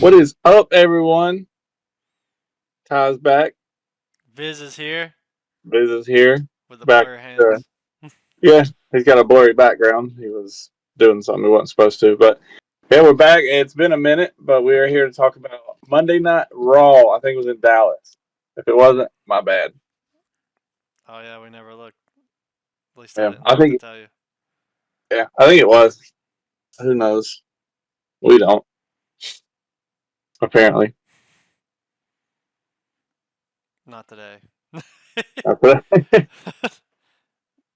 What is up, everyone? Ty's back. Viz is here Biz is here. with the Back. blur Uh, hands. yeah, he's got a blurry background. He was doing something he wasn't supposed to. But yeah, we're back. It's been a minute, but we are here to talk about Monday Night Raw. I think it was in Dallas. If it wasn't, my bad. Oh yeah, we never looked. At least I Yeah, didn't I look to think. tell you. Yeah, I think it was. Who knows? We don't apparently. Not today.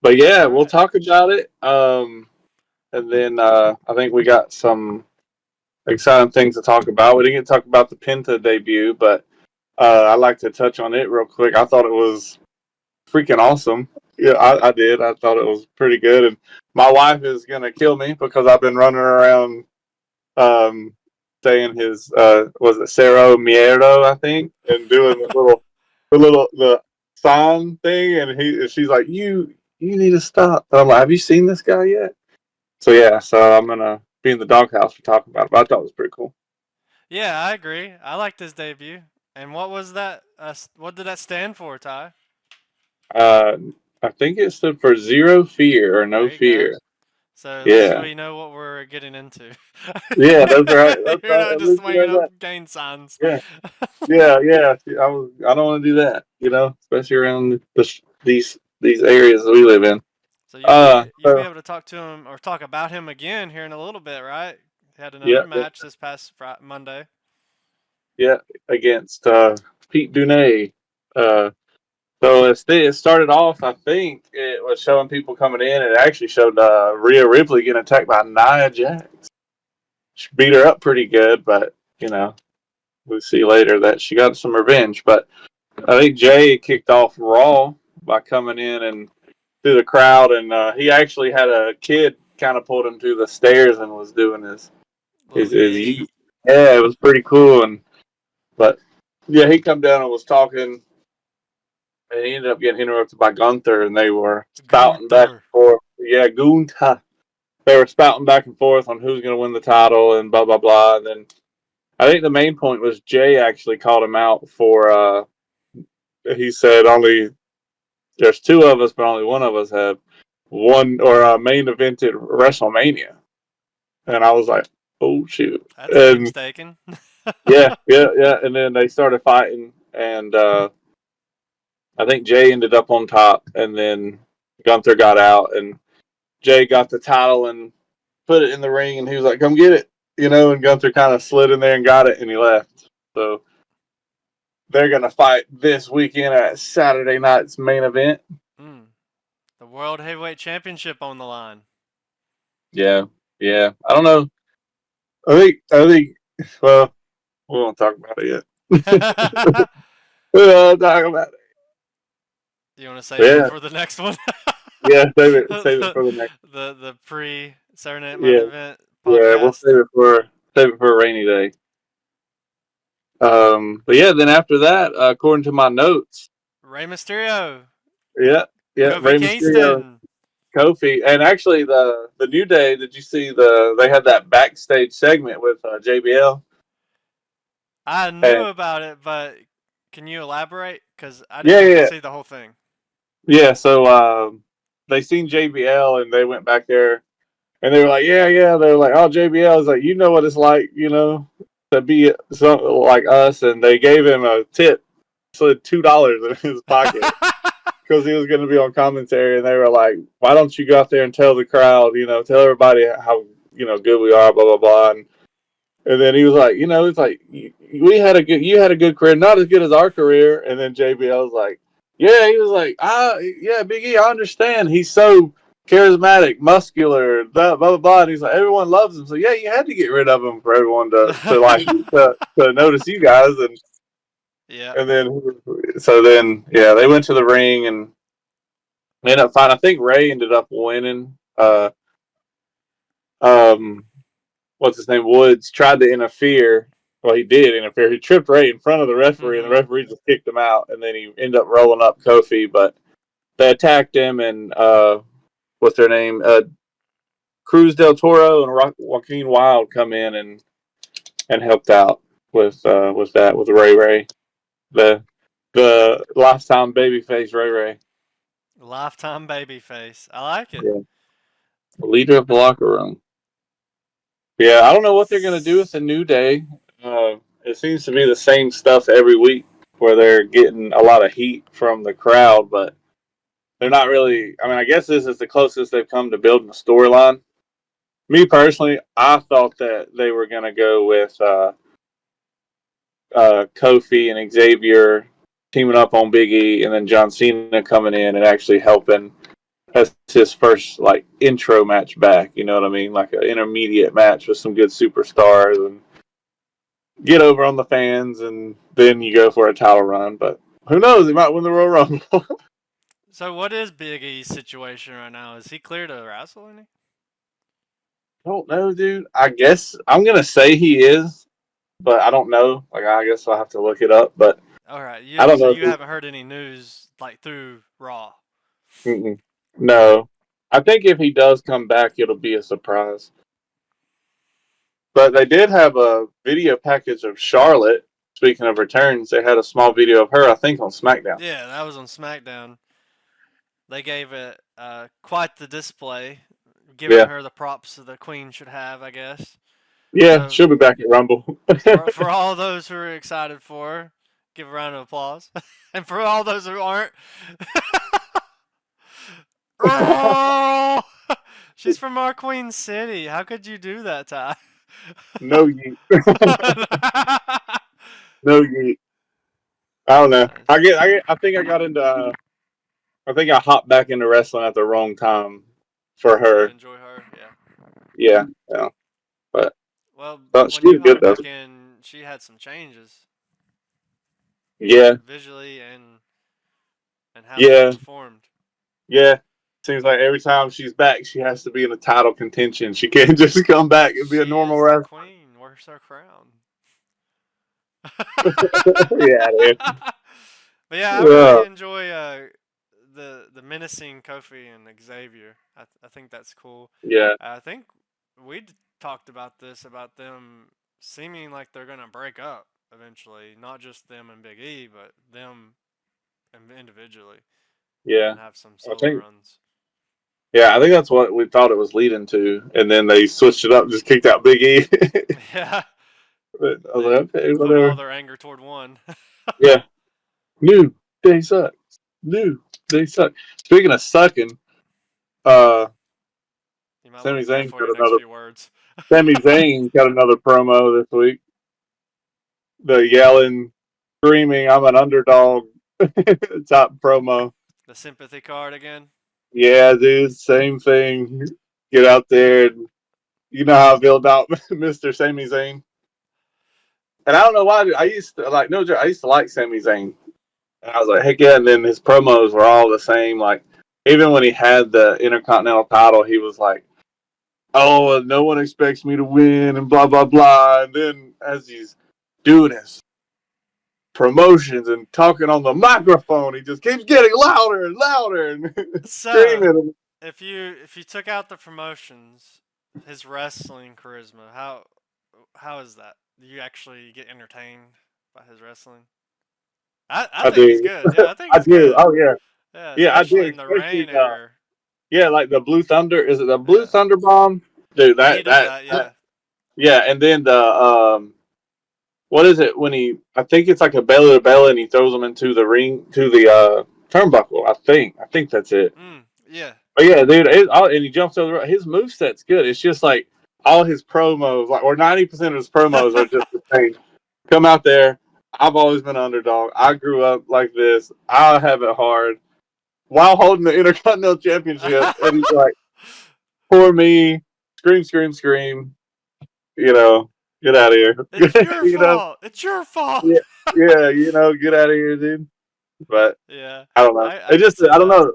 But yeah, All we'll right. talk about it. And then I think we got some exciting things to talk about. We didn't get to talk about the Penta debut, but I'd like to touch on it real quick. I thought it was freaking awesome. Yeah, I did. I thought it was pretty good. And my wife is going to kill me because I've been running around um, saying his, was it Cero Mierdo, I think, and doing the sign thing. And she's like, you need to stop. And I'm like, have you seen this guy yet? So yeah, so I'm going to be in the doghouse for talking about it. But I thought it was pretty cool. Yeah, I agree. I liked his debut. And what was that? What did that stand for, Ty? Uh, I think it stood for zero fear or no There you go. fear. So at least Yeah, we know what we're getting into. yeah, that's right. That's You're right. not At just least we swinging know up that. gang signs. Yeah, yeah, yeah. I don't want to do that. Especially around these areas that we live in. So you'll be So able to talk to him or talk about him again here in a little bit, right? Had yeah, another match this past Monday. yeah, against Pete Dunne. Uh, so it started off. I think it was showing people coming in. It actually showed Rhea Ripley getting attacked by Nia Jax. She beat her up pretty good, but you know we'll see later that she got some revenge. But I think Jay kicked off Raw by coming in and through the crowd, and he actually had a kid kind of pulled him to the stairs and was doing Little his yeet. yeah, it was pretty cool. And but yeah, he come down and was talking, and he ended up getting interrupted by Gunther, and they were spouting back and Gunther. forth. Yeah, Gunther. They were spouting back and forth on who's going to win the title and blah blah blah. And then I think the main point was Jay actually called him out for. He said only there's two of us, but only one of us have one or main evented WrestleMania. And I was like, oh shoot. That's And painstaking. yeah, yeah, yeah. And then they started fighting, and I think Jay ended up on top, and then Gunther got out, and Jay got the title and put it in the ring, and he was like, "Come get it," And Gunther kind of slid in there and got it, and he left. So they're gonna fight this weekend at Saturday night's main event. Mm, the World Heavyweight Championship on the line. Yeah, yeah. I don't know. I think. Well, we won't talk about it yet. We won't talk about it. You want to save it Yeah, for the next one? yeah. Save it the, for the next. the pre Saturday Night Main Yeah, Event yeah. We'll podcast. save it for a rainy day. But yeah, then after that, according to my notes, Rey Mysterio, yeah, yeah, Kofi Rey Mysterio, Kingston. Kofi, and actually the New Day. Did you see they had that backstage segment with JBL? I knew And about it, but can you elaborate? Because I yeah, didn't get to yeah, see the whole thing. yeah. So they seen JBL and they went back there and they were like, yeah, yeah. They were like, oh, JBL is like, you know what it's like, to be something like us, and they gave him a tip, slid $2 in his pocket because he was going to be on commentary, and they were like, "Why don't you go out there and tell the crowd, tell everybody how good we are, blah blah blah." And then he was like, it's like you had a good career, not as good as our career. And then JBL was like, "Yeah," he was like, yeah, Big E, I understand. He's so charismatic, muscular, blah blah blah." And he's like, "Everyone loves him, so yeah, you had to get rid of him for everyone to like to notice you guys." And Yeah. and then so then yeah, they went to the ring and they ended up fine. I think Ray ended up winning. Um, what's his name? Woods tried to interfere. Well, he did interfere. He tripped Ray in front of the referee, and the hmm referee just kicked him out. And then he ended up rolling up Kofi, but they attacked him. And what's their name? Cruz del Toro and Joaquin Wild come in and helped out. with Ray Ray, the the lifetime babyface Ray Ray. Lifetime baby face. I like it. Yeah, the leader of the locker room. Yeah, I don't know what they're gonna do with the New Day. It seems to be the same stuff every week, where they're getting a lot of heat from the crowd, but they're not really. I mean, I guess this is the closest they've come to building a storyline. Me personally, I thought that they were gonna go with Kofi and Xavier teaming up on Big E, and then John Cena coming in and actually helping as his first like intro match back. You know what I mean? Like an intermediate match with some good superstars and get over on the fans, and then you go for a title run. But who knows? He might win the Royal Rumble. So what is Big E's situation right now? Is he clear to wrestle any? I don't know, dude. I guess I'm gonna say he is, but I don't know. Like, I guess I'll have to look it up. But All right, I don't so know if you haven't heard any news like through Raw. no. I think if he does come back, it'll be a surprise. But they did have a video package of Charlotte. Speaking of returns, they had a small video of her, I think, on SmackDown. Yeah, that was on SmackDown. They gave it quite the display, giving Yeah. her the props that the Queen should have, I guess. Yeah, So she'll be back at Rumble. for all those who are excited for her, give a round of applause. And for all those who aren't, oh, she's from our Queen City. How could you do that, Ty? No yeet. No yeet. I don't know. I think I got into. I think I hopped back into wrestling at the wrong time for To her. enjoy her, yeah. Yeah, yeah. But Well, she when you was good hopped though. back in, she had some changes Yeah, visually and how she yeah, performed. yeah. Seems like every time she's back, she has to be in a title contention. She can't just come back and be a She normal is the wrestler. queen. Where's her crown? Yeah, dude. But yeah, I really enjoy the menacing Kofi and Xavier. I think that's cool. Yeah, I think we talked about this about them seeming like they're gonna break up eventually, not just them and Big E, but them individually, yeah. and have some I solo think. runs. Yeah, I think that's what we thought it was leading to, and then they switched it up, just kicked out Big E. Yeah, But I was they like, okay, put all whatever. their anger toward one. Yeah, new they suck. New they suck. Speaking of sucking, uh, You might want Sami to be Zayn careful with got your next another. few words. Sami Zayn got another promo this week. The yelling, screaming, "I'm an underdog!" top promo. The sympathy card again. Yeah, dude, same thing. Get out there. And you know how I feel about Mr. Sami Zayn. And I don't know why. I used to like no joke. I used to like Sami Zayn. And I was like, heck yeah. And then his promos were all the same. Like, even when he had the Intercontinental title, he was like, oh, no one expects me to win and blah, blah, blah. And then as he's doing his promotions and talking on the microphone, he just keeps getting louder and louder and So, screaming. if you took out the promotions, his wrestling charisma, how is that? Do you actually get entertained by his wrestling? I I think he's do. good. Yeah, I think I he's do. good. Oh, yeah. Yeah, Yeah, I do. especially in the Especially, Rain era. yeah, like the Blue Thunder. Is it the Blue Yeah, Thunder Bomb? Dude, when he did that, yeah. yeah. And then what is it when he? I think it's like a belly to belly, and he throws them into the ring to the turnbuckle. I think that's it. Yeah. But yeah, dude, and he jumps over. His moveset's good. It's just like all his promos, like or 90% of his promos are just the same. Come out there. I've always been an underdog. I grew up like this. I have it hard while holding the Intercontinental Championship, and he's like, "Poor me!" Scream, scream, scream. You know, get out of here. It's your you know, fault. It's your fault. yeah, yeah. You know, get out of here, dude. But Yeah, I don't know. I can see I don't that. know.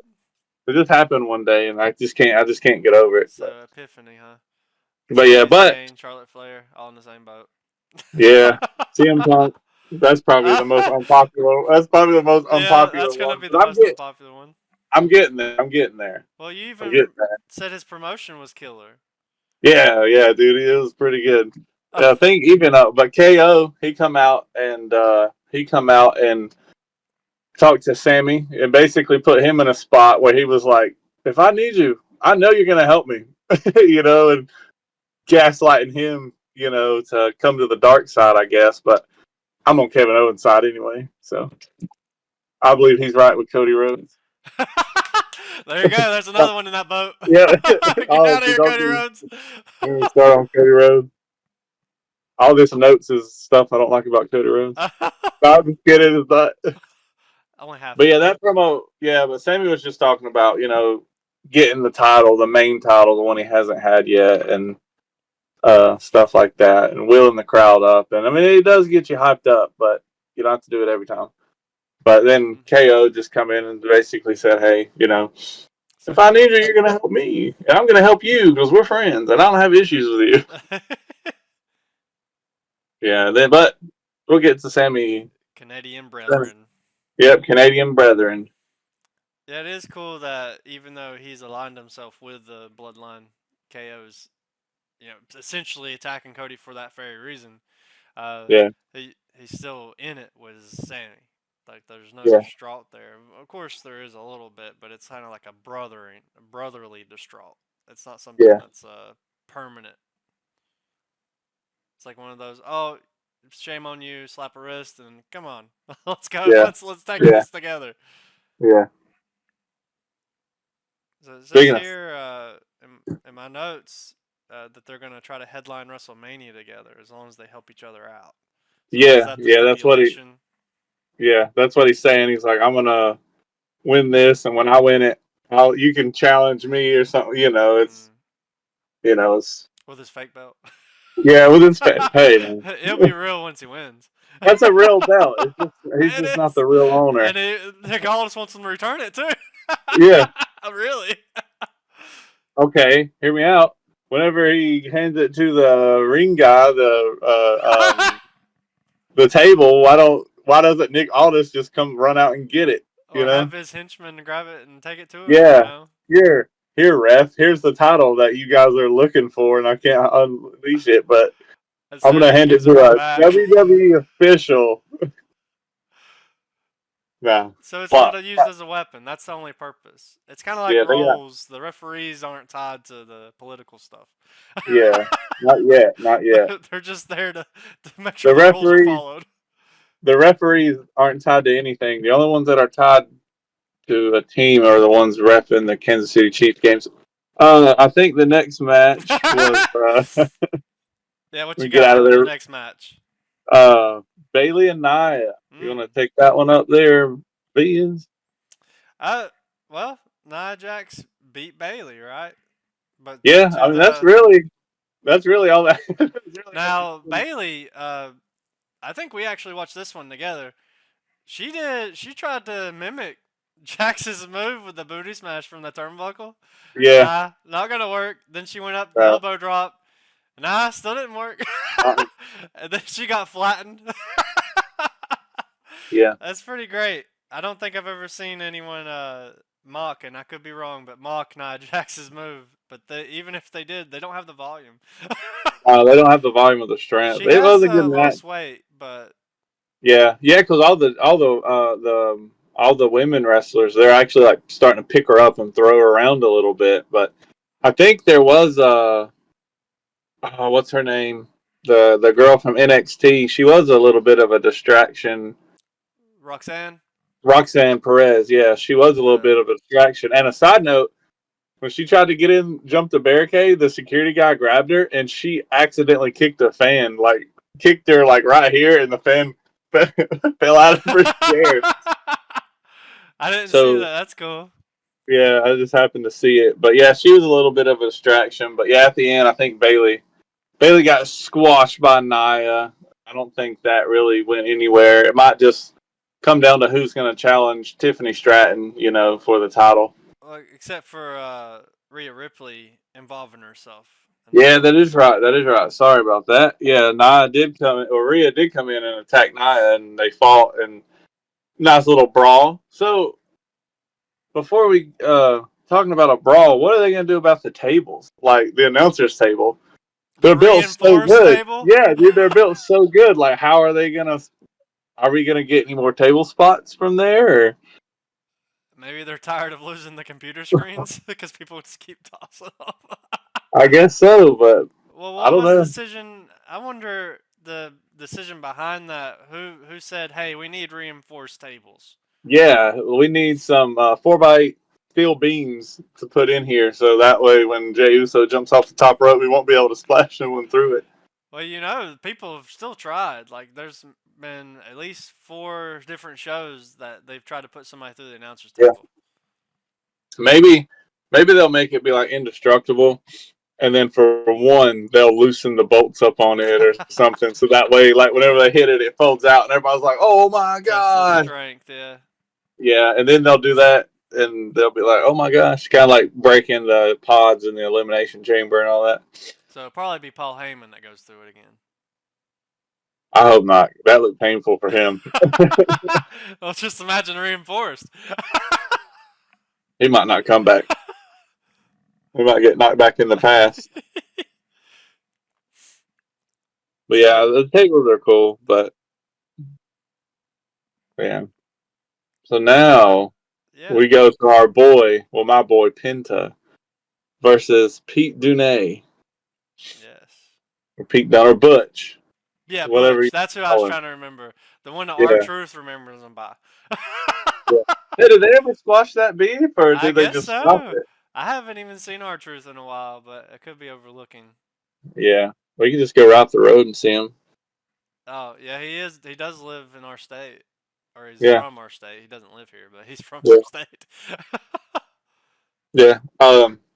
It just happened one day, and I just can't get over it. So epiphany, huh? But yeah, Sami but Zayn, Charlotte Flair, all in the same boat. yeah, CM Punk. That's probably the most unpopular. That's probably the most Yeah, unpopular that's gonna one. be the But most unpopular one. I'm getting there. I'm getting there. Well, you I'm getting even there. said his promotion was killer. Yeah, yeah, dude, it was pretty good. I think even but KO he come out and talked to Sammy and basically put him in a spot where he was like, "If I need you, I know you're gonna help me," and gaslighting him, to come to the dark side, I guess. But I'm on Kevin Owens' side anyway, so I believe he's right with Cody Rhodes. There you go. There's another one in that boat. Yeah, Get out of here, Cody Rhodes. start on Cody Rhodes. All this notes is stuff I don't like about Cody Rhodes. I'm just kidding. But Only half. yeah, that promo. Yeah, but Sammy was just talking about getting the title, the main title, the one he hasn't had yet, and stuff like that, and wheeling the crowd up. And I mean, it does get you hyped up, but you don't have to do it every time. But then KO just come in and basically said, "Hey, if I need you, you're gonna help me, and I'm gonna help you because we're friends, and I don't have issues with you." Yeah, but we'll get to Sammy. Canadian brethren. Yep, Canadian brethren. Yeah, it is cool that even though he's aligned himself with the Bloodline, KO's, essentially attacking Cody for that very reason. Yeah. He's still in it with Sammy. Like, there's no Yeah. distraught there. Of course, there is a little bit, but it's kind of like a brotherly distraught. It's not something that's permanent. It's like one of those, oh, shame on you, slap a wrist, and come on, let's go. Yeah. Let's take this together. Yeah. So it says here in my notes that they're going to try to headline WrestleMania together as long as they help each other out. So that's what that's what he's saying. He's like, I'm gonna win this, and when I win it, you can challenge me or something. It's with his fake belt. Yeah, with his fake. Hey, man. It'll be real once he wins. That's a real belt. He's just not the real owner. And Nick Aldis wants him to return it too. Yeah. Really? Okay, hear me out. Whenever he hands it to the ring guy, the table, why doesn't Nick Aldis just come run out and get it? Or have his henchman grab it and take it to him? Yeah. Here, ref. Here's the title that you guys are looking for, and I can't unleash it, but I'm gonna hand it to a WWE official. Nah. So it's not used as a weapon. That's the only purpose. It's kind of like roles. The referees aren't tied to the political stuff. Yeah, not yet. They're just there to make sure the rules are followed. The referees aren't tied to anything. The only ones that are tied to a team are the ones reffing the Kansas City Chiefs games. I think the next match was. Yeah, what you got for the next match? Bailey and Nia. You want to take that one up there, Beans? Well, Nia Jax beat Bailey, right? But yeah, I mean that's really all that. Now Bailey, I think we actually watched this one together. She tried to mimic Jax's move with the booty smash from the turnbuckle. Yeah. Not gonna work. Then she went up the elbow drop. Nah, still didn't work. And then she got flattened. Yeah. That's pretty great. I don't think I've ever seen anyone mock, and I could be wrong, but mock Nia Jax's move. But even if they did, they don't have the volume. They don't have the volume of the strength. It was a good match. Weight, but yeah, because all the women wrestlers, they're actually like starting to pick her up and throw her around a little bit. But I think there was what's her name? The girl from NXT. She was a little bit of a distraction. Roxanne Perez. Yeah, she was a little bit of a distraction. And a side note, when she tried to jump the barricade, the security guy grabbed her, and she accidentally kicked a fan. Like kicked her like right here, and the fan fell out of her chair. I didn't see that. That's cool. Yeah, I just happened to see it. But yeah, she was a little bit of a distraction. But yeah, at the end, I think Bailey got squashed by Nia. I don't think that really went anywhere. It might just come down to who's going to challenge Tiffany Stratton, for the title. Well, except for Rhea Ripley involving herself. Yeah, that is right. Sorry about that. Yeah, Rhea did come in and attack Nia, and they fought, and nice little brawl. So, before we talking about a brawl, what are they going to do about the tables, like the announcer's table? The they're built so reinforced good. table. Yeah, dude, they're built so good. Like, how are they gonna? Are we gonna get any more table spots from there? Or? Maybe they're tired of losing the computer screens because people just keep tossing them. I guess so, but Well, I what don't was the know. decision? I wonder the decision behind that. Who said, "Hey, we need reinforced tables"? Yeah, we need some 4x8 steel beams to put in here, so that way when Jey Uso jumps off the top rope, we won't be able to splash anyone through it. Well, people have still tried. Like, there's been at least 4 different shows that they've tried to put somebody through the announcer's Yeah, table. maybe they'll make it be like indestructible, and then for one they'll loosen the bolts up on it or something, so that way, like whenever they hit it, it folds out, and everybody's like, "Oh my Test the god!" strength, yeah. Yeah, and then they'll do that, and they'll be like, "Oh my gosh!" Kind of like breaking the pods in the elimination chamber and all that. So it'll probably be Paul Heyman that goes through it again. I hope not. That looked painful for him. Well, just imagine reinforced. He might not come back. He might get knocked back in the past. But yeah, So the tables are cool. But yeah. So now yeah, we go to our boy, well, my boy Penta versus Pete Dunne yes, or Pete Dunne or Butch, yeah, whatever you Butch. That's who I was call him. trying to remember. The one that R Yeah. Truth remembers him by. Yeah. Hey, did they ever squash that beef, or I did they guess just stop so. it? I haven't even seen R Truth in a while, but I could be overlooking. Yeah. We can just go right up the road and see him. Oh yeah, he is. He does live in our state, or he's Yeah. from our state. He doesn't live here, but he's from Yeah. our state. Yeah.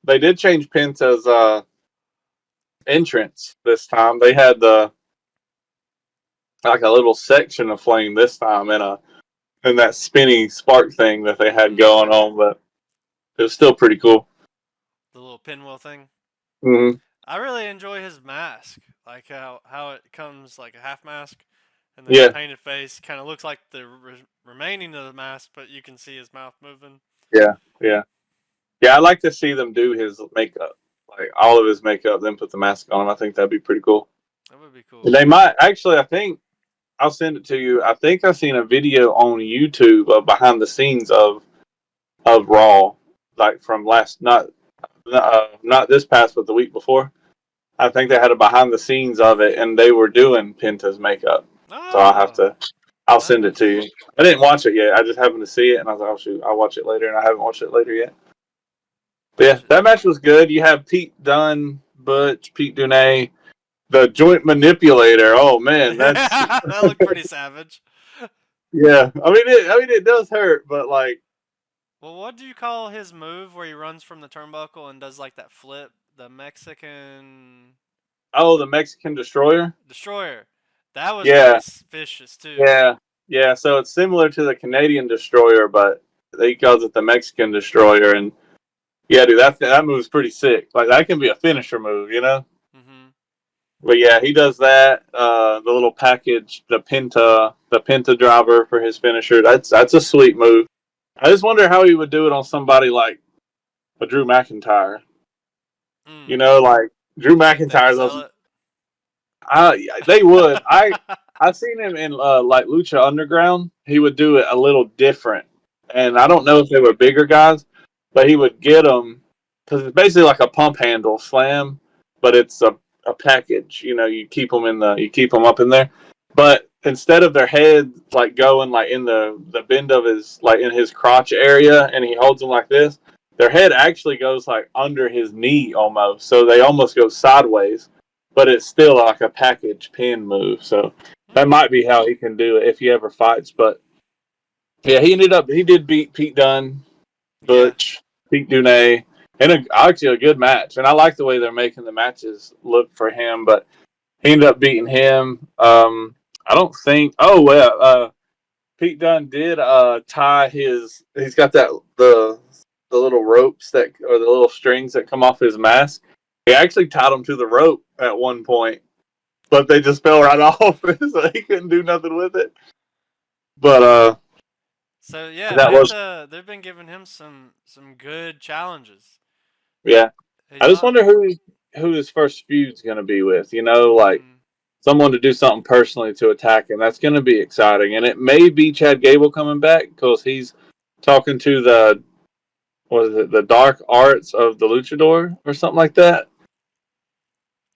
They did change Penta's entrance this time. They had like a little section of flame this time in that spinny spark thing that they had Mm, going on, but it was still pretty cool. the little pinwheel thing. Hmm. I really enjoy his mask, like how it comes like a half mask, and then his Yeah, painted face kind of looks like the remaining of the mask, but you can see his mouth moving. yeah, yeah, yeah. I like to see them do his makeup, like all of his makeup, then put the mask on him. I think that'd be pretty cool. That would be cool. And they might actually. I think I'll send it to you. I think I've seen a video on YouTube of behind the scenes of Raw, like from last not this past, but the week before. I think they had a behind the scenes of it, and they were doing Penta's makeup. So Oh, I'll send it to nice. you. I didn't watch it yet. I just happened to see it, and I was like, "Oh shoot, I'll watch it later." And I haven't watched it later yet. But yeah, that match was good. You have Pete Dunne, Butch, Pete Dunne, the joint manipulator. Oh man, that's Yeah, that looked pretty savage. yeah. I mean, it does hurt, but like, Well, what do you call his move where he runs from the turnbuckle and does like that flip? The Mexican oh, the Mexican Destroyer. Destroyer. That was Yeah, pretty vicious too. yeah, yeah. So it's similar to the Canadian Destroyer, but he calls it the Mexican Destroyer, and yeah, dude, that move's pretty sick. Like that can be a finisher move, you know. Hmm. But yeah, he does that. The little package, the Penta driver for his finisher. That's a sweet move. I just wonder how he would do it on somebody like a Drew McIntyre. You Mm. know, like Drew You think they'd McIntyre. sell it? They would. I've seen him in like Lucha Underground. He would do it a little different, and I don't Oh. know if they were bigger guys, but he would get them because it's basically like a pump handle slam, but it's a package. You know, you keep them up in there, but instead of their head like going like in the bend of his like in his crotch area, and he holds them like this, their head actually goes like under his knee almost, so they almost go sideways, but it's still like a package pin move. So that Hmm. might be how he can do it if he ever fights. But yeah, he did beat Pete Dunne, Yeah. Butch, Pete Dunne, and actually a good match. And I like the way they're making the matches look for him. But he ended up beating him. I don't think. Oh well, Pete Dunne did tie his. He's got the little ropes that or the little strings that come off his mask. He actually tied them to the rope at one point, but they just fell right off, so he couldn't do nothing with it. But So yeah, that was they've been giving him some good challenges. yeah. He's I just not. wonder who. who his first feud's going to be with. Like Mm. someone to do something personally to attack him. That's going to be exciting, and it may be Chad Gable coming back because he's talking to the what is it, the dark arts of the luchador or something like that.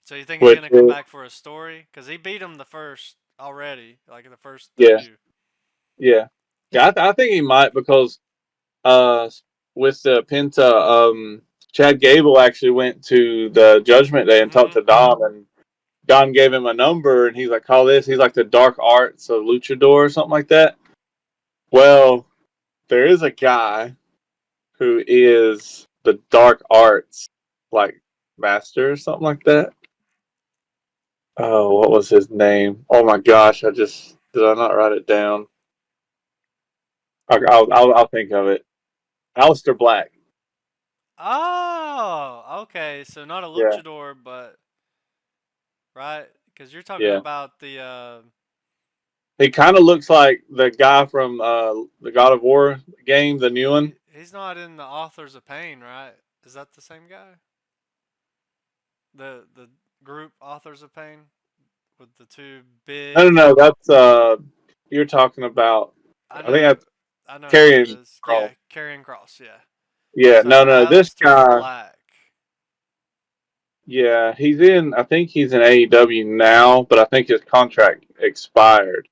So you think he's Which gonna come is, back for a story? Cause he beat him the first already, like the first yeah, debut. yeah, yeah. I think he might because uh, with the Penta, Chad Gable actually went to the Judgment Day and talked Mm-hmm. to Dom, and Don gave him a number, and he's like, "Call this." He's like the dark arts of luchador or something like that. Well, there is a guy who is the dark arts like master or something like that. Oh, what was his name? Oh my gosh, did I not write it down? I'll think of it. Alistair Black. Oh, okay. So not a Yeah, luchador, but right? Because you're talking yeah. about the. He kind of looks like the guy from the God of War game, the new one. He's not in the Authors of Pain, right? Is that the same guy? The group Authors of Pain with the two No, no, big. no. That's you're talking about. I I think know, that's I know who that Karrion is. Yeah, Kross. Karrion Cross. Yeah. Yeah, So no, no. This Alistair guy. Black. Yeah, he's in. I think he's in AEW now, but I think his contract expired.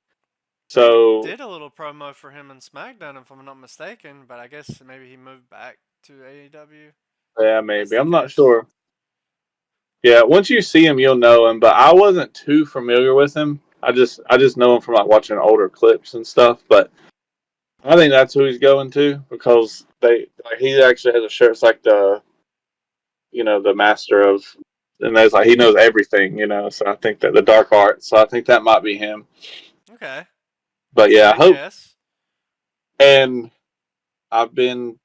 They So did a little promo for him in SmackDown, if I'm not mistaken, but I guess maybe he moved back to AEW. yeah, If that's maybe the I'm not case. sure. Yeah, once you see him, you'll know him. But I wasn't too familiar with him. I just know him from like watching older clips and stuff. But I think that's who he's going to because he actually has a shirt. It's like the master of, and there's like he knows everything. So I think that the dark art. So I think that might be him. Okay, But that's a yeah, I good hope. guess. And I've been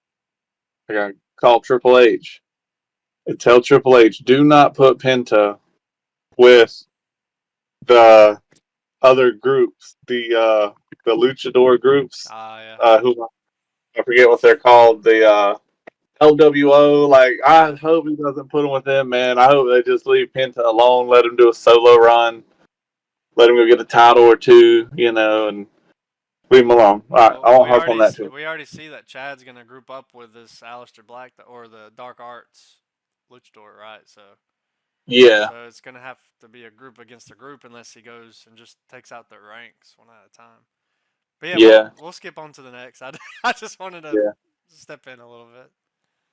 I got to call Triple H and tell Triple H do not put Penta with the other groups, the luchador groups, Ah, yeah, who I forget what they're called, the LWO. Like I yeah. hope he doesn't put them with them, man. I hope they just leave Penta alone, let him do a solo run, let him go get a title or two, and leave him alone. All right, Well, I won't harp on that too. we already see that Chad's gonna group up with this Aleister Black or the Dark Arts luchador, right? Yeah, So it's gonna have to be a group against a group unless he goes and just takes out their ranks one at a time. But yeah, yeah, we'll skip on to the next. I just wanted to yeah. step in a little bit.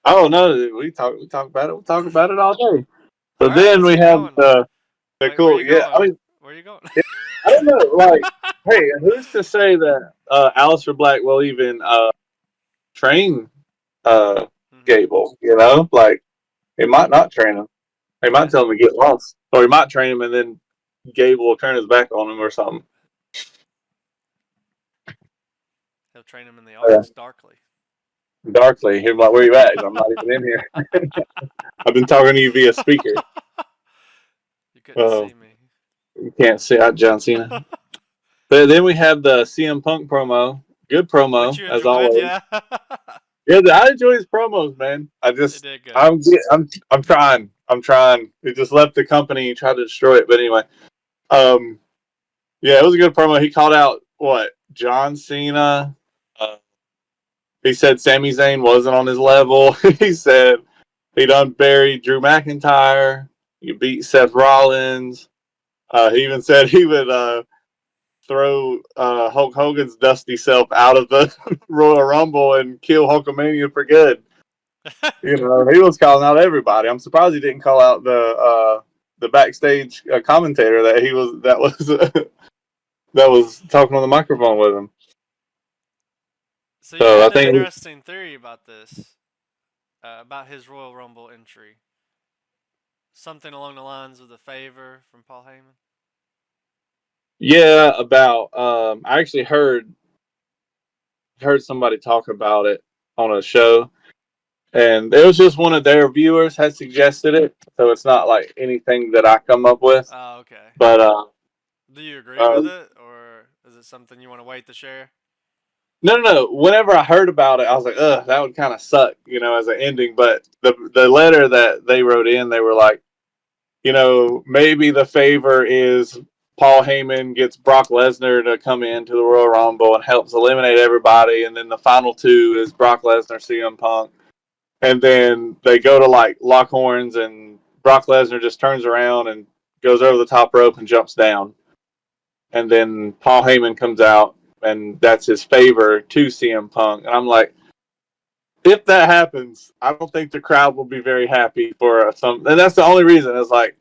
Oh no, we talk about it. We talk about it all day. All So right, then let's we keep have going. the Wait, where are cool. you Yeah, I going? mean, Where are you going? yeah, I don't know. Like, hey, who's to say that Alistair Black will even train uh, hmm Gable? Like he might not train him. He might Yeah, tell him to get lost, or he might train him and then Gable will turn his back on him or something. he'll train him in the Yeah. arts darkly. Darkly, he's like, "Where you at?" I'm not even in here. I've been talking to you via speaker. You couldn't Oh, see me. you can't see out John Cena. But then we have the CM Punk promo. Good Which promo you as enjoyed, always. yeah. Yeah, I enjoy his promos, man. He did good. I'm trying. I'm trying. He just left the company, tried to destroy it. But anyway, um, yeah, it was a good promo. He called out what John Cena. Uh, he said Sami Zayn wasn't on his level. He said he done buried Drew McIntyre. You beat Seth Rollins. He even said he would throw Hulk Hogan's dusty self out of the Royal Rumble and kill Hulkamania for good. He was calling out everybody. I'm surprised he didn't call out the backstage commentator that was that was talking on the microphone with him. So you So I had an think, interesting theory about this, about his Royal Rumble entry. Something along the lines of the favor from Paul Heyman. yeah, about I actually heard somebody talk about it on a show, and it was just one of their viewers had suggested it, so it's not like anything that I come up with. Oh, okay. But Do you agree uh, with it, or is it something you want to wait to share? no, no, no. Whenever I heard about it, I was like, ugh, that would kind of suck, as an ending. But the letter that they wrote in, they were like, maybe the favor is Paul Heyman gets Brock Lesnar to come into the Royal Rumble and helps eliminate everybody, and then the final two is Brock Lesnar, CM Punk, and then they go to like lock horns, and Brock Lesnar just turns around and goes over the top rope and jumps down, and then Paul Heyman comes out, and that's his favor to CM Punk, and I'm like, if that happens, I don't think the crowd will be very happy for some, and that's the only reason. Is like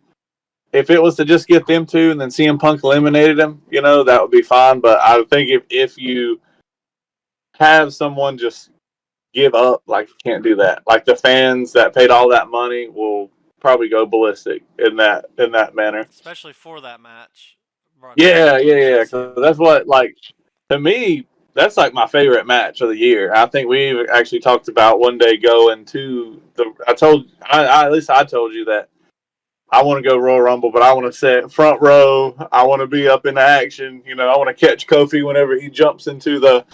if it was to just get them two and then CM Punk eliminated him, that would be fine. But I think if you have someone just give up, like you can't do that. Like the fans that paid all that money will probably go ballistic in that manner. Especially for that match. Brock Yeah, Lesnar yeah, versus yeah. CM Because that's Punk. what like to me. That's like my favorite match of the year. I think we actually talked about one day going to the. At least I told you that I want to go Royal Rumble, but I want to sit front row. I want to be up in the action. I want to catch Kofi whenever he jumps in over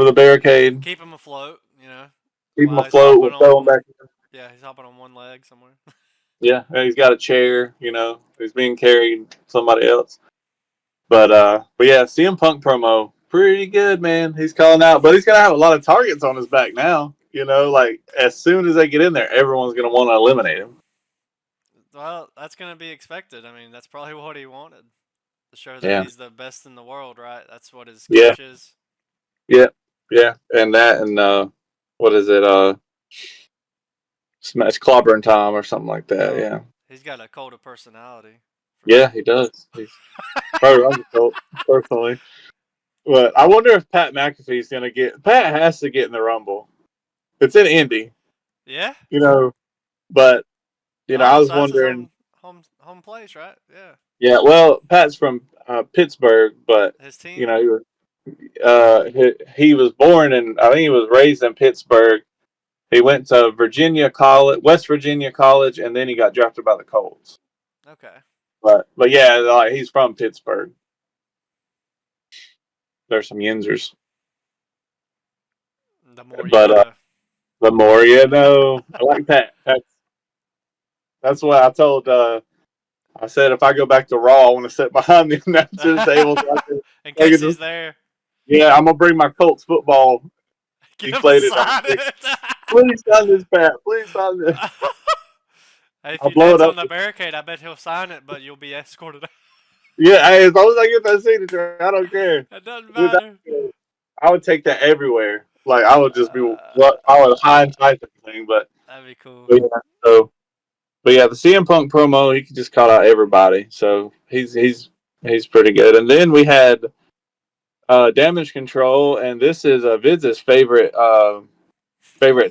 the barricade. Keep him afloat, Keep him while he's afloat. hopping We'll throw him on. back. Yeah, he's hopping on one leg somewhere. Yeah, and he's got a chair. He's being carried somebody else. But yeah, CM Punk promo pretty good, man. He's calling out, but he's gonna have a lot of targets on his back now. Like as soon as they get in there, everyone's gonna want to eliminate him. Well, that's gonna be expected. I mean, that's probably what he wanted to show that Yeah, he's the best in the world, right? That's what his yeah, gimmick is. yeah, yeah. And that and what is it? Smash Clobbering Tom or something like that. Oh, Yeah, he's got a cult of personality, for yeah, sure. he does. He's probably runs the cult personally. But I wonder if Pat McAfee's gonna get. Pat has to get in the Rumble. It's in Indy, Yeah. but I Oh, was so that's his wondering. home place, right? Yeah. Yeah, well, Pat's from Pittsburgh, but His team. he was he was born and I think he was raised in Pittsburgh. He went to Virginia College, West Virginia College, and then he got drafted by the Colts. Okay. But yeah, like he's from Pittsburgh. There's some Yinzers, The more you but know. the more you know. I like Pat. That's what I told. I said if I go back to Raw, I want to sit behind the announcers table. So In I case can he's just, there, yeah, I'm gonna bring my Colts football get him to deflated on a sign stick. it. Please sign this, Pat. Please sign this. Hey, if I'll you blow it dance up. on the barricade, I bet he'll sign it, but you'll be escorted out. Yeah, hey, as long as I get that signature, I don't care. It doesn't Dude, matter. I would take that everywhere. Like I would just be, Uh, I would hide and type everything. But, that'd be cool. but yeah, so but yeah, the CM Punk promo, he could just call out everybody. So he's pretty good. And then we had Damage Control, and this is Vidz's favorite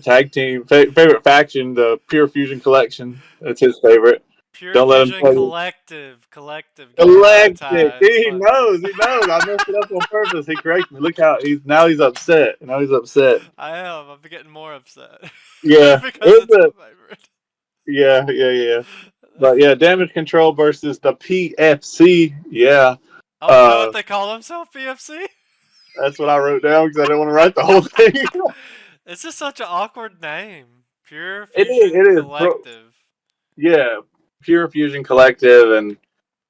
tag team, favorite faction, the Pure Fusion Collection. That's his favorite. Pure Don't let him Fusion tell you. Collective, get Galactic. monetized. He knows. He knows. I messed it up on purpose. He corrected me. Look how he's upset. Now he's upset. I am. I'm getting more upset Yeah. because it's my favorite. Yeah, yeah, yeah. But yeah, Damage Control versus the PFC. Yeah. Oh, is that what Uh, they call themselves, PFC? that's what I wrote down because I didn't want to write the whole thing. It's just such an awkward name. Pure It is. Fusion It is. Collective. Yeah. Pure Fusion Collective, and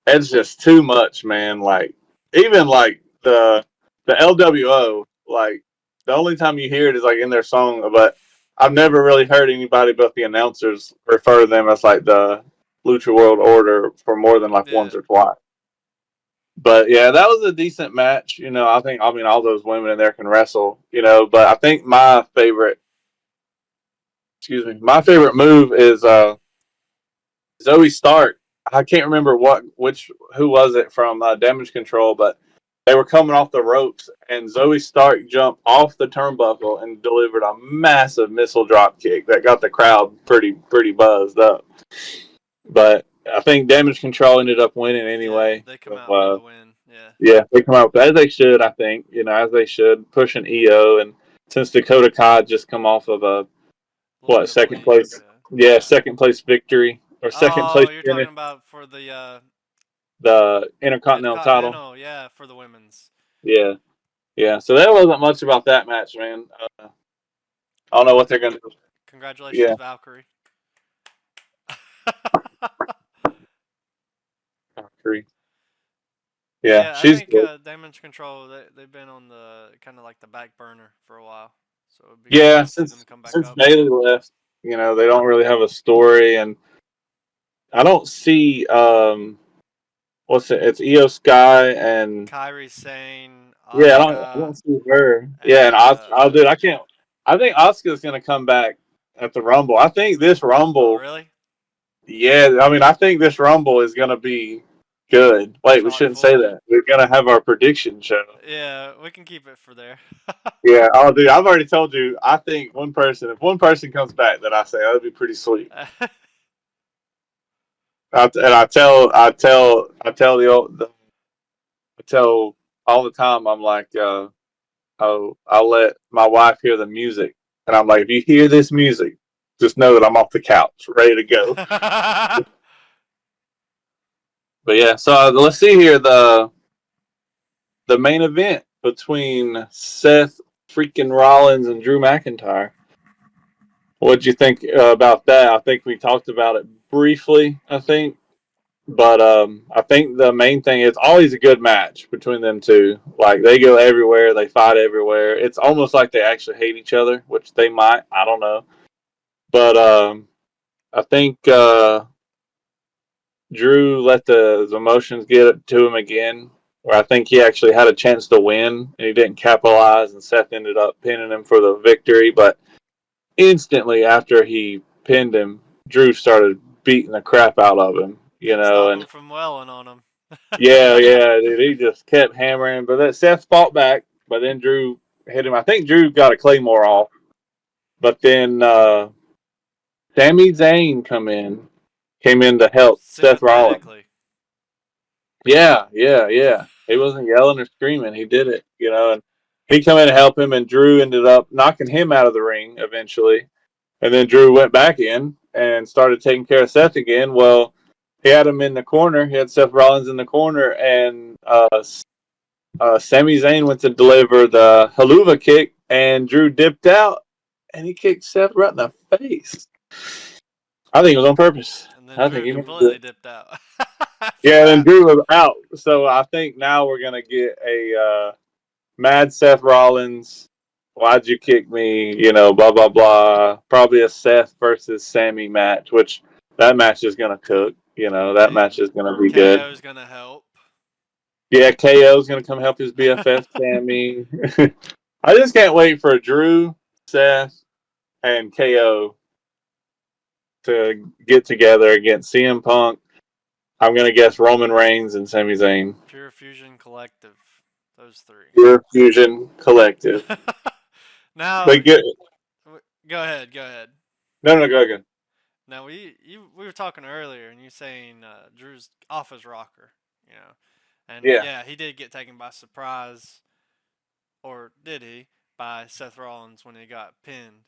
it's just too much, man. Like even like the LWO, like the only time you hear it is like in their song, but I've never really heard anybody but the announcers refer to them as like the Lucha World Order for more than like Yeah. once or twice. But yeah, that was a decent match. I mean all those women in there can wrestle, but I think my favorite move is Zoe Stark. I can't remember who was it from Damage Control, but they were coming off the ropes, and Zoe Stark jumped off the turnbuckle and delivered a massive missile drop kick that got the crowd pretty buzzed up. But I think Damage Control ended up winning Yeah, anyway. they come So, out with a win. Yeah. yeah, they come out as they should. I think as they should, pushing EO, and since Dakota Kai just come off of a A little bit of second bleed. place, Yeah. yeah, Yeah. second place victory or second place Oh, you're finish, talking about for the the Intercontinental title. Intercontinental, yeah, for the women's. Yeah, yeah. So there wasn't much about that match, man. I don't know Well, what they're gonna do. congratulations, Yeah, Valkyrie. Yeah, Yeah, I she's think good. Damage Control they've been on the kind of like the back burner for a while, so it'd be cool Yeah, to see them come back since up. Bailey left, they don't really have a story, and I don't see what's it? It's Io Sky and Kyrie Sane, yeah, I Asuka, don't see her. Yeah, and and I'll do it. I can't. I think Asuka's gonna come back at the Rumble. I think this oh Rumble. really? Yeah, I mean, I think this Rumble is gonna be good. Wait, we Chock shouldn't say full. that. We're gonna have our prediction show. Yeah, we can keep it for there. Yeah, oh, dude, I've already told you. I think if one person comes back, that I say that'd be pretty sweet. I tell all the time. I'm like, oh, I'll let my wife hear the music, and I'm like, if you hear this music, just know that I'm off the couch, ready to go. But yeah, so let's see here the main event between Seth freaking Rollins and Drew McIntyre. What'd you think about that? I think we talked about it briefly. I think. But I think the main thing is always a good match between them two. Like they go everywhere, they fight everywhere. It's almost like they actually hate each other, which they might. I don't know. But I think Drew let the emotions get to him again. Where I think he actually had a chance to win and he didn't capitalize, and Seth ended up pinning him for the victory. But instantly after he pinned him, Drew started beating the crap out of him. Couldn't stop him And from welling on him. yeah, yeah, dude, he just kept hammering. But that Seth fought back, but then Drew hit him. I think Drew got a claymore off, but then Sami Zayn came in to help Seth Rollins. Sympathetically. Yeah, yeah, yeah. He wasn't yelling or screaming. He did it, and he come in to help him, and Drew ended up knocking him out of the ring eventually. And then Drew went back in and started taking care of Seth again. Well, he had him in the corner. He had Seth Rollins in the corner, and Sami Zayn went to deliver the haluva kick, and Drew dipped out, and he kicked Seth right in the face. I think it was on purpose. And then I think Drew he meant to. completely dipped out after Yeah, then that. Drew was out. So I think now we're gonna get a mad Seth Rollins. Why'd you kick me? Blah blah blah. Probably a Seth versus Sammy match, which that match is gonna cook. That match And is gonna be good. KO's gonna help. Yeah, KO's gonna come help his BFF Sammy. I just can't wait for Drew, Seth, and KO to get together against CM Punk. I'm gonna guess Roman Reigns and Sami Zayn. Pure Fusion Collective. Those three. Pure Fusion Collective. Now, They get go ahead. Go ahead. no, go again. Now we were talking earlier, and you saying Drew's off his rocker, and Yeah, yeah, he did get taken by surprise, or did he, by Seth Rollins when he got pinned,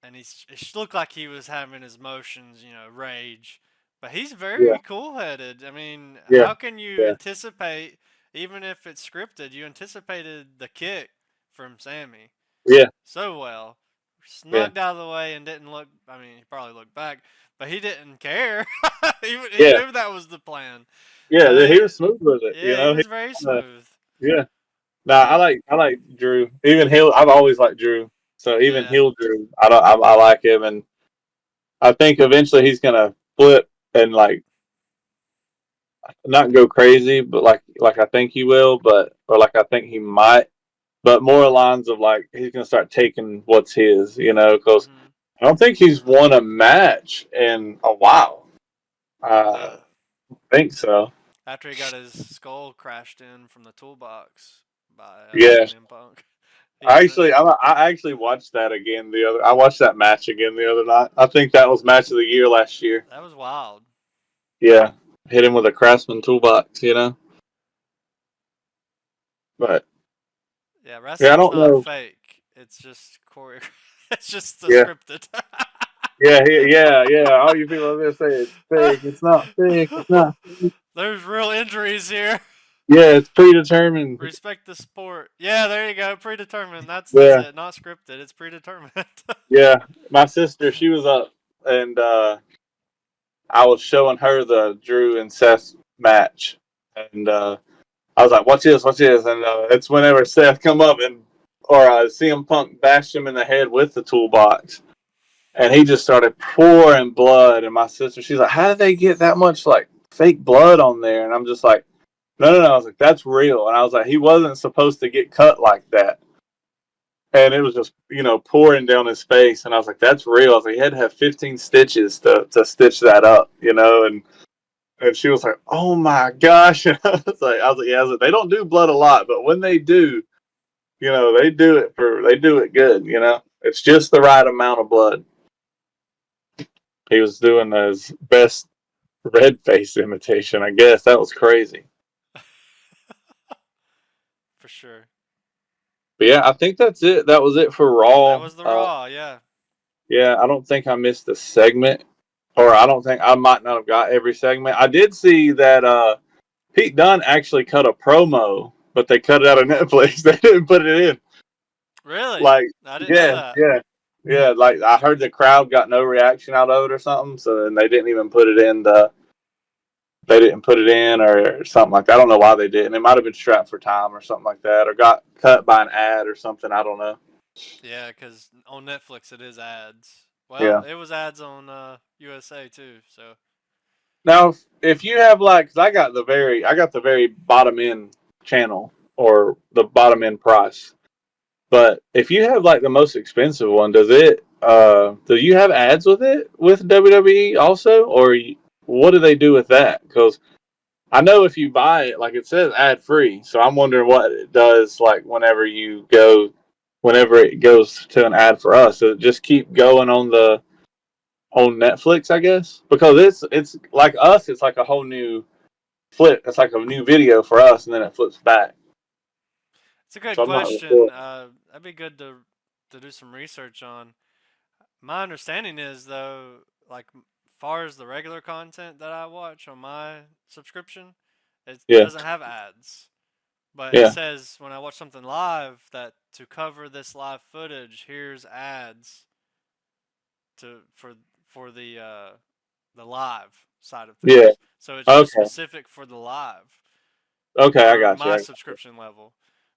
and it looked like he was having his motions, rage, but he's yeah, very cool-headed. I mean, yeah, how can you yeah, anticipate, even if it's scripted, you anticipated the kick from Sammy yeah, so well, yeah, snugged out of the way and didn't look. I mean, he probably looked back, but he didn't care. he yeah, knew that was the plan. yeah. So He was smooth with it. yeah, he was very smooth. Yeah. Nah, He I like Drew. Even Hill, I've always liked Drew. So even yeah. Hill Drew, I like him, and I think eventually he's gonna flip and like not go crazy, but like I think he will, or like I think he might, but more lines of like he's gonna start taking what's his, because Hmm. I don't think he's won a match in a while. I No, think so. after he got his skull crashed in from the toolbox by Yeah, CM Punk, he hasn't. I actually watched that again the other. I watched that match again the other night. I think that was match of the year last year. That was wild. Yeah, hit him with a Craftsman toolbox, But Yeah, yeah, I wrestling's don't not know. fake. It's just choreo. It's just Yeah, scripted. yeah. All you people over there say it's fake. It's not fake. It's not. Fake. There's real injuries here. Yeah, it's predetermined. Respect the sport. Yeah, there you go. Predetermined. That's Yeah, it. Not scripted. It's predetermined. yeah. My sister, she was up, and I was showing her the Drew and Seth match, and I was like, "Watch this, watch this," and it's whenever Seth come up and or CM Punk bashed him in the head with the toolbox, and he just started pouring blood. And my sister, she's like, "How did they get that much like fake blood on there?" And I'm just like, "No, no, no." I was like, "That's real." And I was like, "He wasn't supposed to get cut like that." And it was just, pouring down his face. And I was like, "That's real." I was like, "He had to have 15 stitches to stitch that up, And she was like, "Oh my gosh!" And I was like, "Yeah." I was like, "They don't do blood a lot, but when they do, they do it good. It's just the right amount of blood." He was doing his best red face imitation. I guess that was crazy. For sure. But yeah, I think that's it. That was it for That Raw. was the Raw, yeah. Yeah, I don't think I missed a segment, or I don't think I might not have got every segment. I did see that Pete Dunne actually cut a promo, but they cut it out of Netflix. They didn't put it in. Really? Like, I didn't know yeah, that. yeah, yeah. Like I heard the crowd got no reaction out of it or something, so then they didn't even put it in the. They didn't put it in or something like that. I don't know why they didn't. It might have been strapped for time or something like that, or got cut by an ad or something. I don't know. Yeah, because on Netflix it is ads. Well, Yeah. it was ads on USA too, so. Now, if you have like, cause I got the very bottom end channel or the bottom end price. But if you have like the most expensive one, do you have ads with it with WWE also, or what do they do with that? Because I know if you buy it, like it says ad free, so I'm wondering what it does like whenever it goes to an ad for us. Does it just keep going on Netflix, I guess? Because it's like us, it's like a whole new flip. It's like a new video for us, and then it flips back. It's a good So I'm not really question. sure. That'd be good to do some research on. My understanding is though, like far as the regular content that I watch on my subscription, it Yeah, doesn't have ads. But it yeah, says when I watch something live that to cover this live footage, here's ads to for the live side of yeah. things. So it's just Okay, specific for the live okay, I for got you. my subscription level.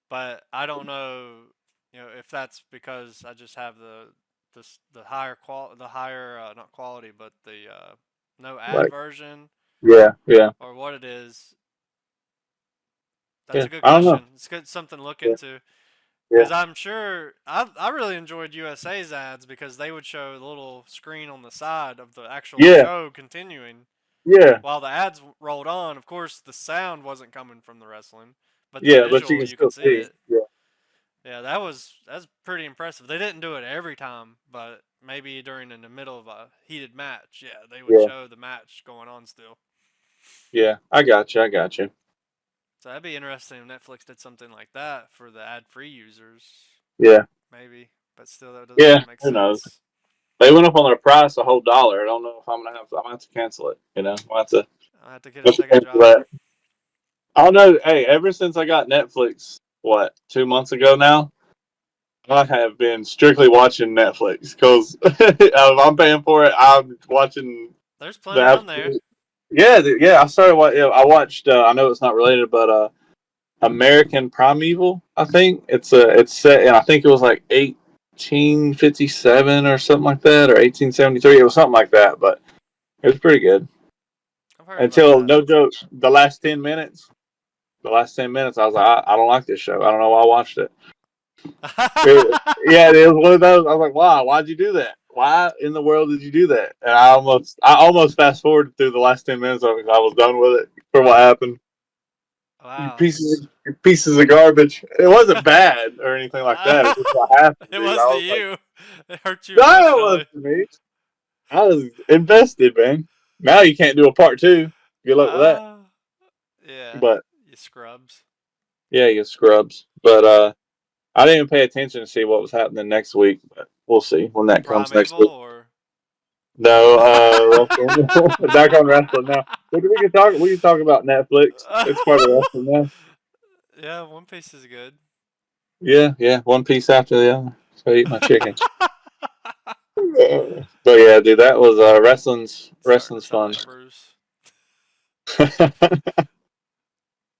But I don't know, if that's because I just have the higher the higher not quality, but the no ad Like, version yeah, yeah, or what it is. That's yeah. a good I don't know. question. It's good something to look Yeah, into. yeah, Because I'm sure I really enjoyed USA's ads because they would show the little screen on the side of the actual yeah, show continuing yeah, while the ads rolled on. Of course, the sound wasn't coming from the wrestling, but the yeah. But you visual can you could still see see. it. Yeah, Yeah, that's pretty impressive. They didn't do it every time, but maybe during in the middle of a heated match, yeah, they would yeah, show the match going on still. yeah. I got you. I got you. So that'd be interesting if Netflix did something like that for the ad-free users, Yeah, maybe. But still, that doesn't yeah. really make Who knows? sense. They went up on their price a whole dollar. I don't know if I'm gonna have to cancel it. I'll I have to get a have to second cancel job. that. I don't know. Hey, ever since I got Netflix, what 2 months ago now, I have been strictly watching Netflix because if I'm paying for it, I'm watching There's the plenty on there. absolute. Yeah, yeah. I started. I watched. I know it's not related, but American Primeval. I think it's set, and I think it was like 1857 or something like that, or 1873. It was something like that, but it was pretty good I've heard about until that. no joke. The last 10 minutes. The last 10 minutes, I was like, I don't like this show. I don't know why I watched it. Yeah, it was one of those. I was like, wow, why'd you do that? Why in the world did you do that? And I almost fast forwarded through the last 10 minutes of it. I was done with it for what happened. You Wow. pieces of garbage. It wasn't bad or anything like that. It's just what happened, It dude. was I the was like, you. It hurt you no, it was emotionally. to me. I was invested, man. Now you can't do a part two. Good luck with that. Uh, yeah. But You scrubs. yeah, you scrubs. But I didn't even pay attention to see what was happening next week. But we'll see when that comes next Primeval week. or. No, wrestling. Back on wrestling now. We can talk about Netflix. It's part of wrestling now. Yeah, One Piece is good. Yeah, yeah. One piece after the other. So I eat my chicken. But yeah, dude, that was wrestling's Starting to sound fun. like Bruce.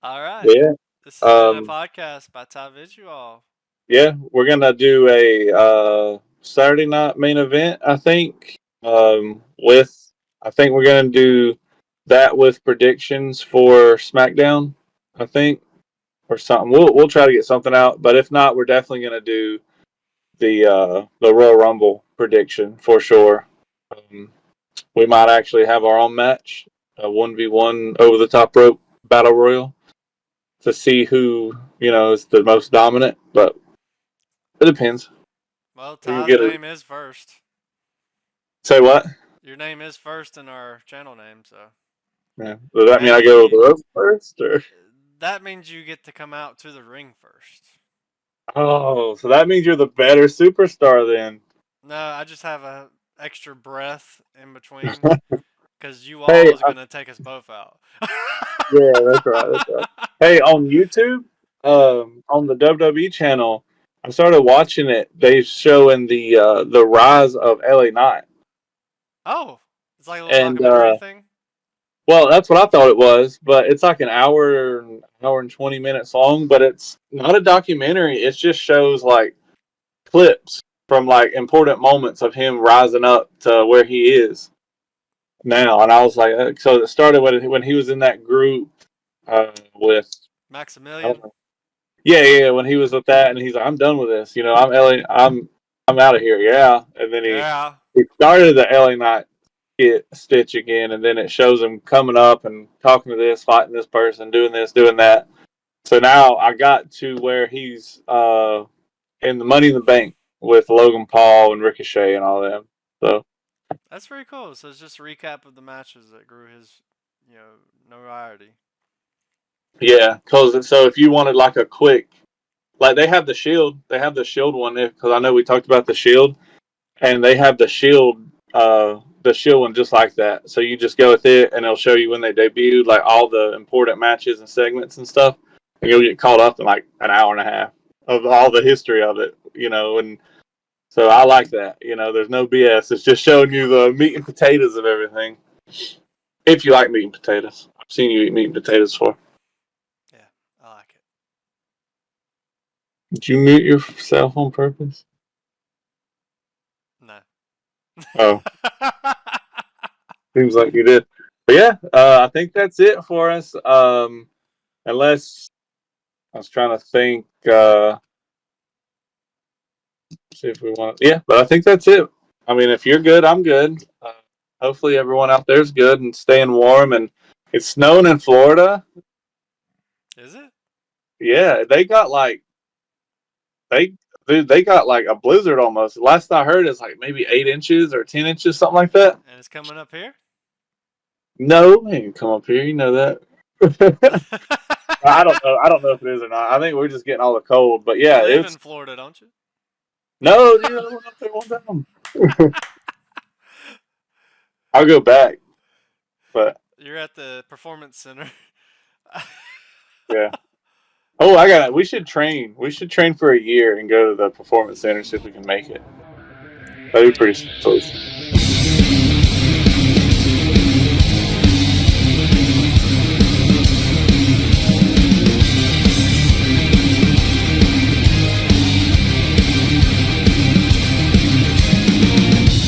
All right. Yeah. This has been a Um, podcast by TyVisUall. yeah, we're gonna do a Saturday night main event. I think. With I think we're gonna do that with predictions for SmackDown. I think or something. We'll try to get something out, but if not, we're definitely gonna do the Royal Rumble prediction for sure. Um, we might actually have our own match, a 1v1 over the top rope battle royal to see who is the most dominant. But it depends. Well, We can Ty's get a name is first. say what? Your name is first in our channel name, so Yeah. Does that mean I go over maybe the rope first, or that means you get to come out to the ring first. oh, so that means you're the better superstar then? No, I just have a extra breath in between because you all Hey, is gonna take us both out. yeah, that's right. That's right. Hey, on YouTube, on the WWE channel, I started watching it. They showing the rise of LA Knight, Oh, it's like a little and documentary thing. well, that's what I thought it was. But it's like an hour and 20 minutes long. But it's not a documentary. It just shows like clips from like important moments of him rising up to where he is now. And I was like, so it started when he was in that group with I don't Maximilian. know. Yeah, when he was with that, and he's like, "I'm done with this. I'm LA. I'm out of here." Yeah, and then Yeah, he started the LA Knight stitch again, and then it shows him coming up and talking to this, fighting this person, doing this, doing that. So now I got to where he's in the Money in the Bank with Logan Paul and Ricochet and all them. So that's pretty cool. So it's just a recap of the matches that grew his, notoriety. yeah, because so if you wanted like a quick, like they have the Shield one because I know we talked about the Shield, and they have the Shield one just like that. So you just go with it, and it'll show you when they debuted, like all the important matches and segments and stuff, and you'll get caught up in like an hour and a half of all the history of it. And so I like that. There's no BS. It's just showing you the meat and potatoes of everything. If you like meat and potatoes, I've seen you eat meat and potatoes before. Yeah, I like it. Did you mute yourself on purpose? No. Oh, seems like you did. But yeah, I think that's it for us. Unless I was trying to think, see if we want. Yeah, but I think that's it. I mean, if you're good, I'm good. Hopefully, everyone out there is good and staying warm. And it's snowing in Florida. Is it? Yeah, they they got like a blizzard almost. Last I heard, it's like maybe 8 inches or 10 inches, something like that. And it's coming up here? No, they ain't come up here. You know that. I don't know. I don't know if it is or not. I think we're just getting all the cold. But You yeah, live it's in Florida, don't you? no, dude. I went up there one time. I'll go back, but You're at the performance center. yeah. Oh, I got it. We should train. We should train for a year and go to the performance center see if we can make it. That'd be pretty close.